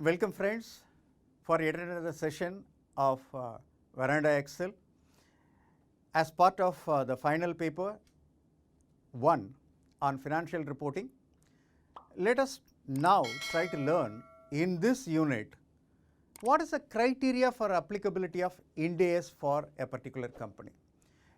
Welcome friends for yet another session of Veranda Excel. As part of the final paper 1 on financial reporting, let us now try to learn in this unit what is the criteria for applicability of IND AS for a particular company.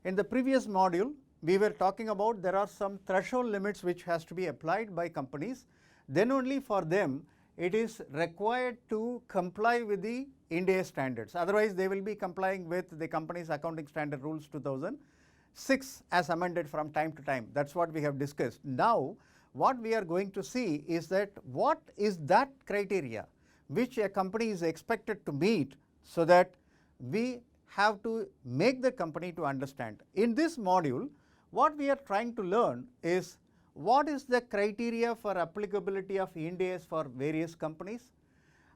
In the previous module, we were talking about there are some threshold limits which has to be applied by companies. Then only for them it is required to comply with the IND AS standards. Otherwise, they will be complying with the company's accounting standard rules 2006 as amended from time to time. That's what we have discussed. Now, what we are going to see is that what is that criteria which a company is expected to meet, so that we have to make the company to understand. In this module, what we are trying to learn is what is the criteria for applicability of IND AS for various companies,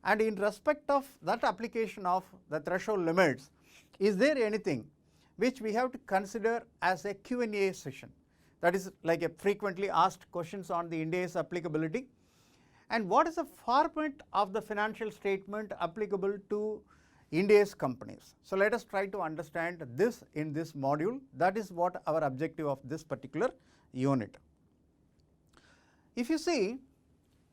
and in respect of that application of the threshold limits, is there anything which we have to consider as a Q&A session, that is like a frequently asked questions on the IND AS applicability, and what is the format of the financial statement applicable to IND AS companies. So, let us try to understand this in this module. That is what our objective of this particular unit. If you see,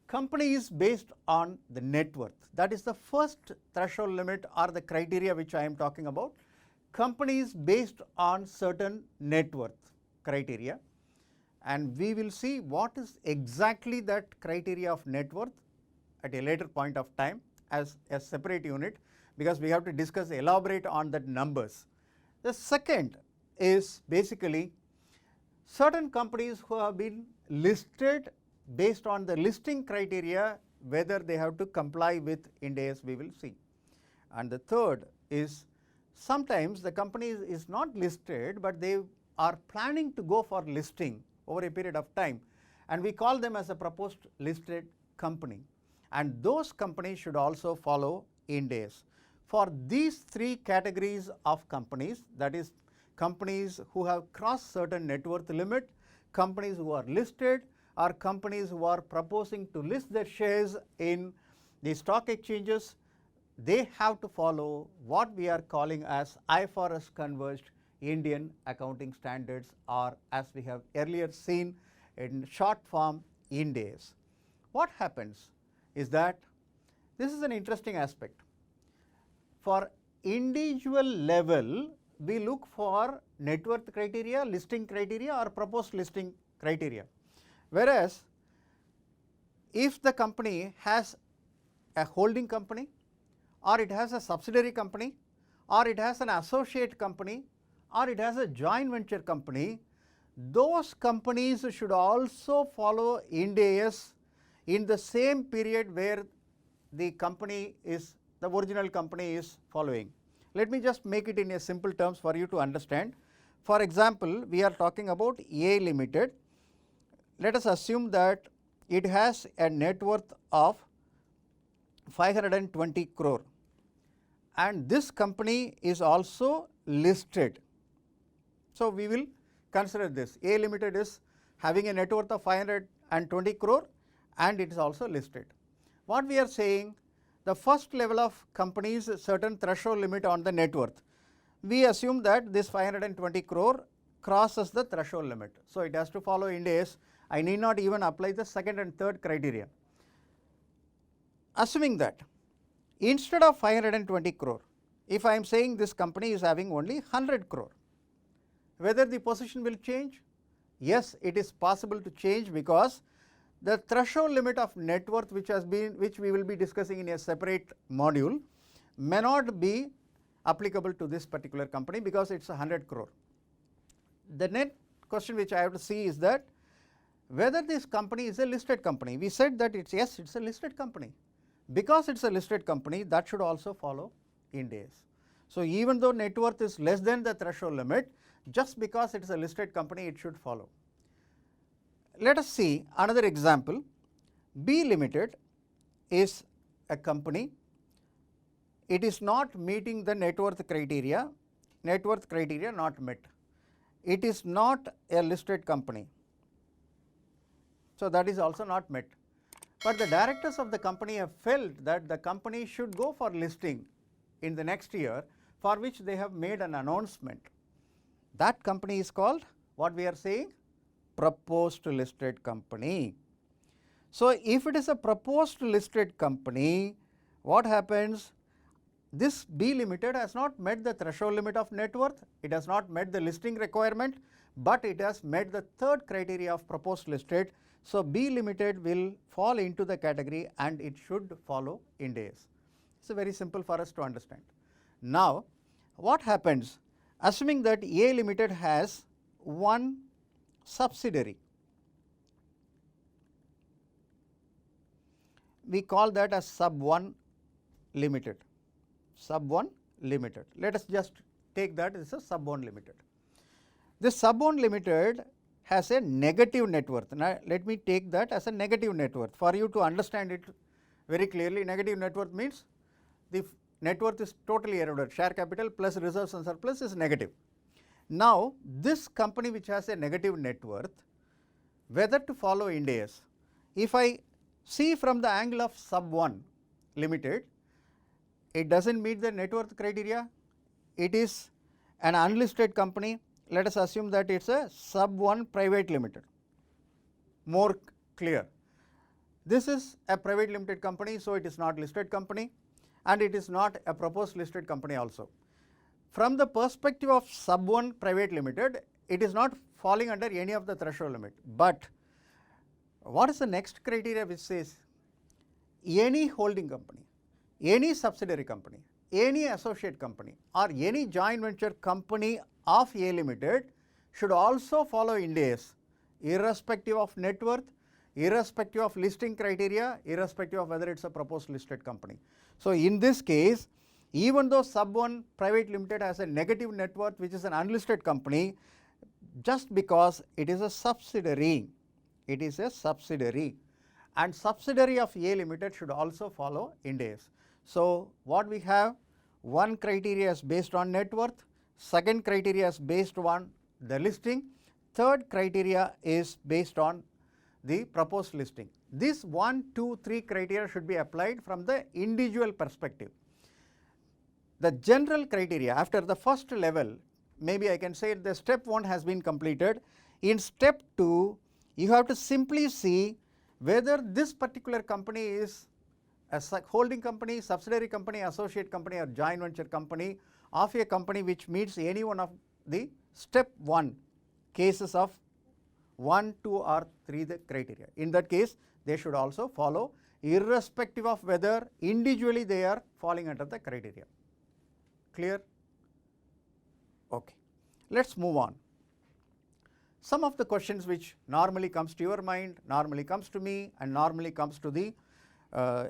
company is based on the net worth. That is the first threshold limit or the criteria which I am talking about. Company is based on certain net worth criteria, and we will see what is exactly that criteria of net worth at a later point of time as a separate unit, because we have to discuss, elaborate on that numbers. The second is basically certain companies who have been listed based on the listing criteria, whether they have to comply with IND AS, we will see. And the third is sometimes the company is not listed, but they are planning to go for listing over a period of time, and we call them as a proposed listed company, and those companies should also follow IND AS. For these three categories of companies, that is companies who have crossed certain net worth limit, companies who are listed, or companies who are proposing to list their shares in the stock exchanges, they have to follow what we are calling as IFRS converged Indian accounting standards, or as we have earlier seen in short form IND AS. What happens is that this is an interesting aspect. For individual level, we look for net worth criteria, listing criteria, or proposed listing criteria. Whereas, if the company has a holding company, or it has a subsidiary company, or it has an associate company, or it has a joint venture company, those companies should also follow IND AS in the same period where the company is, the original company is following. Let me just make it in a simple terms for you to understand. For example, we are talking about A Limited. Let us assume that it has a net worth of 520 crore, and this company is also listed. So, we will consider this. A Limited is having a net worth of 520 crore and it is also listed. What we are saying, the first level of companies certain threshold limit on the net worth. We assume that this 520 crore crosses the threshold limit. So, it has to follow IND AS. I need not even apply the second and third criteria. Assuming that instead of 520 crore, if I am saying this company is having only 100 crore, whether the position will change? Yes, it is possible to change, because the threshold limit of net worth which we will be discussing in a separate module may not be applicable to this particular company because it is 100 crore. The next question which I have to see is that whether this company is a listed company. We said that it's yes, it's a listed company. Because it's a listed company, that should also follow IND AS. So, even though net worth is less than the threshold limit, just because it is a listed company, it should follow. Let us see another example. B Limited is a company. It is not meeting the net worth criteria not met. It is not a listed company. So, that is also not met. but the directors of the company have felt that the company should go for listing in the next year, for which they have made an announcement. That company is called, what we are saying, proposed listed company. So, if it is a proposed listed company, what happens? This B Limited has not met the threshold limit of net worth, it has not met the listing requirement, but it has met the third criteria of proposed listed. So, B Limited will fall into the category and it should follow Ind AS. It is very simple for us to understand. Now, what happens? Assuming that A Limited has one subsidiary, we call that as sub 1 limited. Sub 1 limited. Let us just take that as a sub 1 limited. This sub 1 limited has a negative net worth. Now, let me take that as a negative net worth. For you to understand it very clearly, negative net worth means the net worth is totally eroded. Share capital plus reserves and surplus is negative. Now, this company which has a negative net worth, whether to follow Ind AS, if I see from the angle of sub 1 limited, it does not meet the net worth criteria, it is an unlisted company. Let us assume that it is a sub 1 private limited, more clear. This is a private limited company, so it is not listed company and it is not a proposed listed company also. From the perspective of sub 1 private limited, it is not falling under any of the threshold limit, but what is the next criteria which says any holding company, any subsidiary company, any associate company or any joint venture company of A Limited should also follow Ind AS irrespective of net worth, irrespective of listing criteria, irrespective of whether it is a proposed listed company. So, in this case, even though sub 1 private limited has a negative net worth which is an unlisted company, just because it is a subsidiary, it is a subsidiary and subsidiary of A Limited should also follow Ind AS. So, what we have, one criteria is based on net worth, second criteria is based on the listing, third criteria is based on the proposed listing. This 1, 2, 3 criteria should be applied from the individual perspective. The general criteria after the first level, maybe I can say the step 1 has been completed. In step 2, you have to simply see whether this particular company is a holding company, subsidiary company, associate company or joint venture company of a company which meets any one of the step 1 cases of 1, 2 or 3 the criteria. In that case, they should also follow irrespective of whether individually they are falling under the criteria. Clear? Okay. Let us move on. Some of the questions which normally comes to your mind, normally comes to me and normally comes to the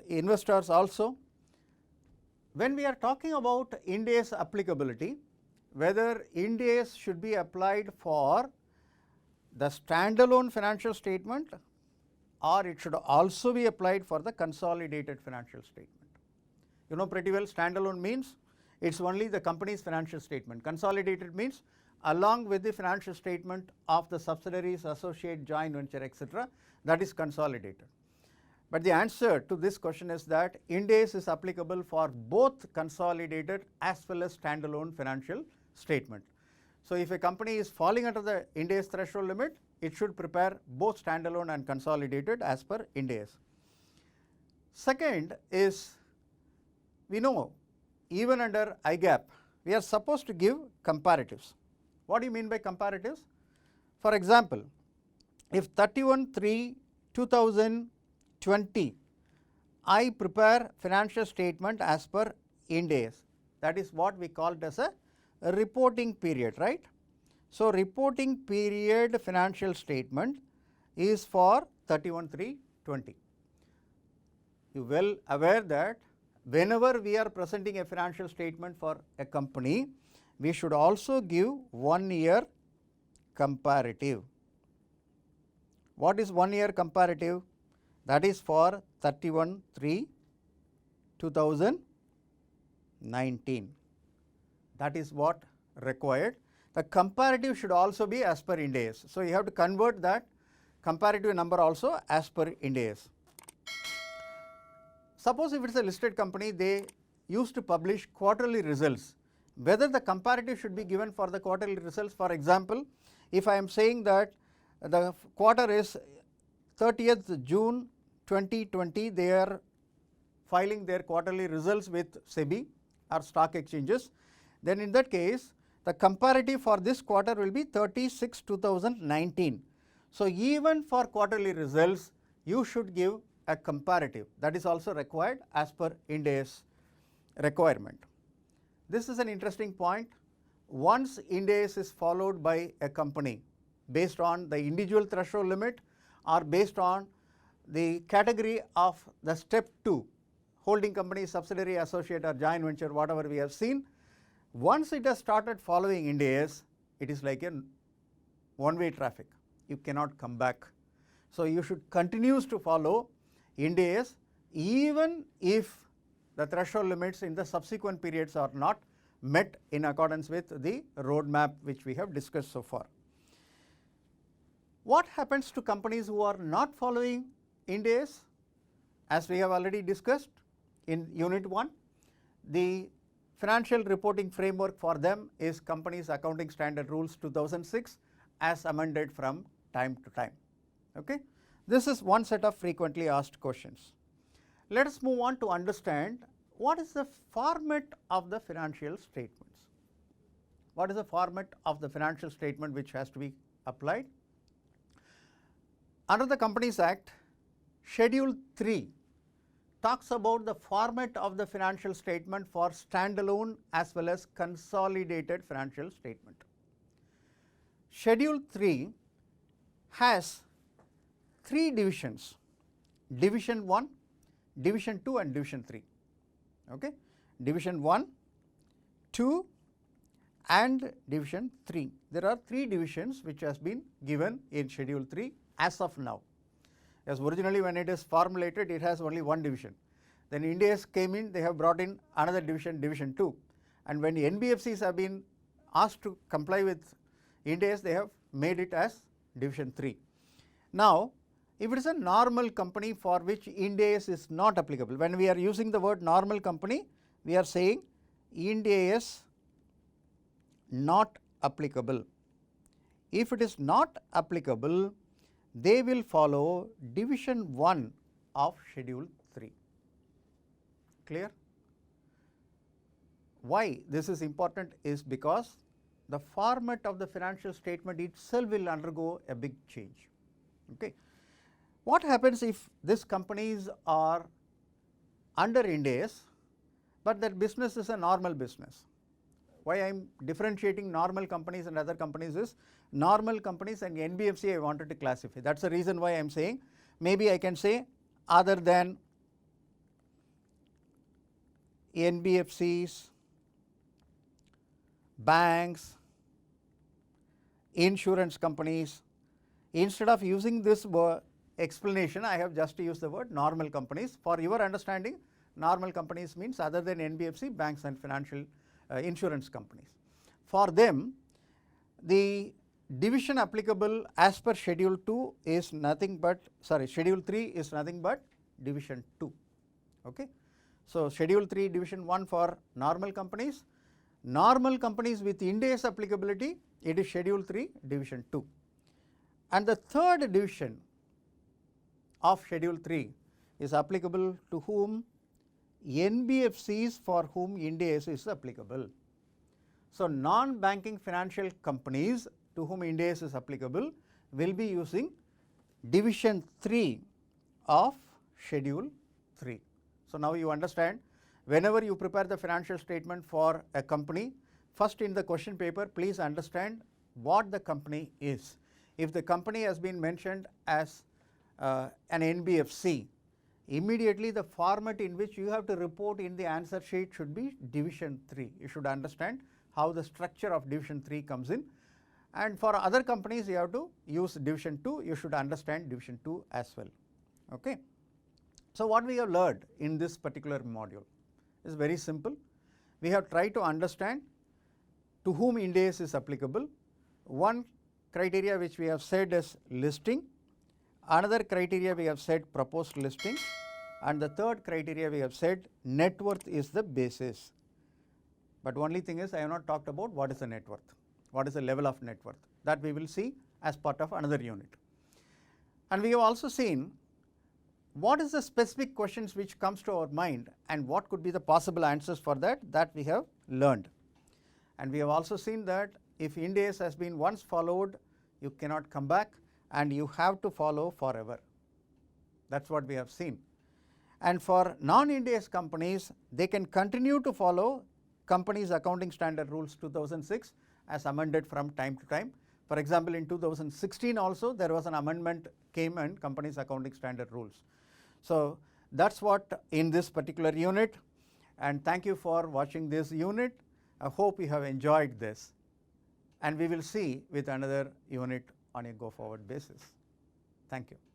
investors also. When we are talking about Ind AS applicability, whether Ind AS should be applied for the standalone financial statement or it should also be applied for the consolidated financial statement. You know pretty well, standalone means it is only the company's financial statement. Consolidated means along with the financial statement of the subsidiaries, associate, joint venture, etc., that is consolidated. But the answer to this question is that Ind AS is applicable for both consolidated as well as standalone financial statement. So, if a company is falling under the Ind AS threshold limit, it should prepare both standalone and consolidated as per Ind AS. Second is, we know even under IGAAP, we are supposed to give comparatives. What do you mean by comparatives? For example, if 31/3/2020, I prepare financial statement as per Ind AS, that is what we call it as a reporting period, right. So, reporting period financial statement is for 31/3/20. You well aware that whenever we are presenting a financial statement for a company, we should also give 1 year comparative. What is 1 year comparative? That is for 31/3/2019. That is what required. The comparative should also be as per Ind AS. So, you have to convert that comparative number also as per Ind AS. suppose if it is a listed company, they used to publish quarterly results, whether the comparative should be given for the quarterly results. For example, if I am saying that the quarter is 30th June 2020, they are filing their quarterly results with SEBI or stock exchanges, then in that case the comparative for this quarter will be 30/6/2019. So, even for quarterly results you should give a comparative, that is also required as per IND AS requirement. This is an interesting point. Once IND AS is followed by a company based on the individual threshold limit or based on the category of the step 2, holding company, subsidiary, associate or joint venture, whatever we have seen, once it has started following IND AS, it is like a one-way traffic. You cannot come back. So, you should continue to follow IND AS even if the threshold limits in the subsequent periods are not met in accordance with the roadmap which we have discussed so far. What happens to companies who are not following IND AS? As we have already discussed in Unit 1, the financial reporting framework for them is Companies Accounting Standard Rules 2006 as amended from time to time. Okay? This is one set of frequently asked questions. Let us move on to understand what is the format of the financial statements. What is the format of the financial statement which has to be applied? Under the Companies Act, Schedule 3 talks about the format of the financial statement for standalone as well as consolidated financial statement. Schedule 3 has 3 divisions: Division 1, Division 2 and Division 3. Okay? Division 1, 2 and Division 3. There are 3 divisions which has been given in Schedule 3 as of now. As originally when it is formulated, it has only one division. Then IND AS came in, they have brought in another division, Division 2. And when the NBFCs have been asked to comply with IND AS, they have made it as Division 3. Now, if it is a normal company for which IND AS is not applicable, when we are using the word normal company, we are saying IND AS not applicable. If it is not applicable, they will follow Division 1 of Schedule 3. Clear? Why this is important is because the format of the financial statement itself will undergo a big change. Okay. What happens if these companies are under IND AS, but their business is a normal business? Why I am differentiating normal companies and other companies is normal companies and NBFC I wanted to classify. That is the reason why I am saying maybe I can say other than NBFCs, banks, insurance companies. Instead of using this explanation, I have just used the word normal companies. For your understanding, normal companies means other than NBFC, banks and financial insurance companies. For them, the division applicable as per Schedule 2 is nothing but, Schedule 3 is nothing but Division 2. Okay. So, Schedule 3 Division 1 for normal companies with IND AS applicability, it is Schedule 3 Division 2. And the third division of Schedule 3 is applicable to whom? NBFCs for whom IND AS is applicable. So, non-banking financial companies to whom IND AS is applicable will be using Division 3 of Schedule 3. So, now you understand, whenever you prepare the financial statement for a company, first in the question paper please understand what the company is. If the company has been mentioned as an NBFC, immediately the format in which you have to report in the answer sheet should be Division 3. You should understand how the structure of Division 3 comes in, and for other companies you have to use Division 2, you should understand Division 2 as well. Okay. So, what we have learned in this particular module is very simple. We have tried to understand to whom IND AS is applicable. One criteria which we have said is listing, another criteria we have said proposed listing, And the third criteria we have said net worth is the basis. But only thing is I have not talked about what is the net worth, what is the level of net worth. That we will see as part of another unit. And we have also seen what is the specific questions which comes to our mind and what could be the possible answers for that, that we have learned. And we have also seen that if Ind AS has been once followed, you cannot come back and you have to follow forever. That is what we have seen. And for non-Ind AS companies, they can continue to follow Companies Accounting Standard Rules 2006 as amended from time to time. For example, in 2016 also there was an amendment came in Companies Accounting Standard Rules. So that is what in this particular unit, and thank you for watching this unit. I hope you have enjoyed this, and we will see with another unit on a go forward basis. Thank you.